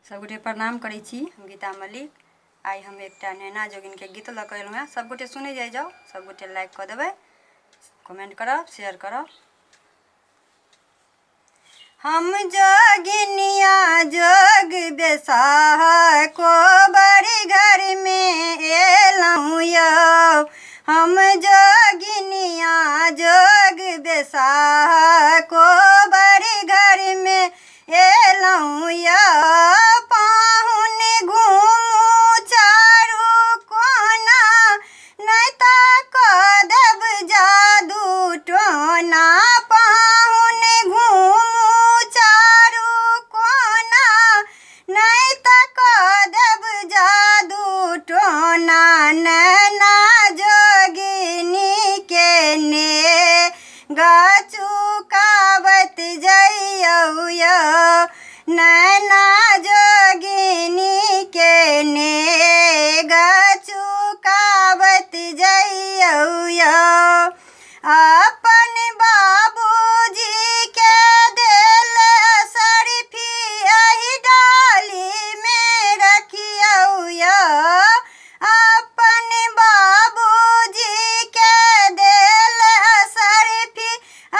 सबगोटे प्रणाम करै छी। हम गीता मलिक। आई हम एकटा नैना जोगिन के गीत लऽ कऽ एलहुँ हेँ। सबगोटे सुनै जाओ, सबगोटे लाइक कऽ देबै, कमेंट करब, शेयर करब। हम जोगिनिया जोग बेसाह को बड़ी घर में एलहुँ यौ। हम जोगिनिया जोग बेसाह को बड़ी घर में एलहुँ यौ। पाहुन घूमू चारू कोना, नहीं तऽ कऽ देब जादू टोना। पाहुन घूमू चारू कोना, नहीं तऽ कऽ देब जादू टोना। नैना जोगिनी के ने चुकावत जइयौ यौ। नैना जोगिनी के नेग चुकावत जइयौ यौ। अपन बाबूजी के देल सर्फी एही डाली में रखियौ यौ। अपन बाबूजी के देल सर्फी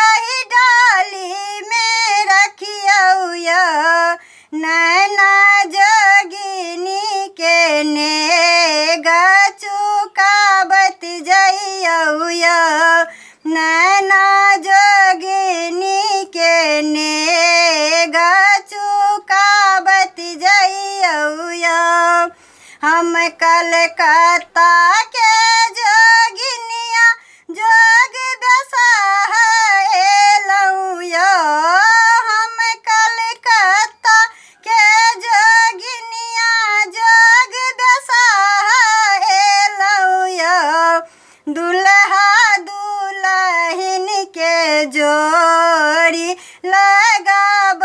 एही डाली में रखियौ यौ। नैना जोगिनी के नेग चुकावत जइयौ यौ। नैना जोगिनी के नेग चुकावत जइयौ यौ। हम कलकत्ता के जोगिनिया जोग बेसाह एलहुँ यौ। हम कलकत्ता के जोगिनिया जोग बेसाह एलहुँ यौ। दुल्हा दुल्हिन के जोड़ी लगाब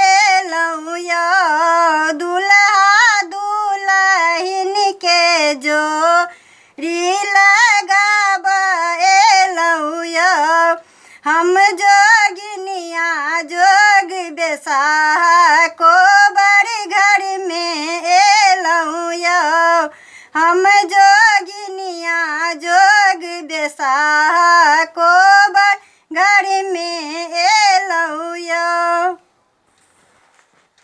एलहुँ यौ। दुल्हा दुल्हिन के जोड़ी लगाब एलहुँ यौ। हम जोगिनिया जोग बेसाह को बड़ी घर में एलहुँ यौ। हम जोगिनिया जोग बेसाह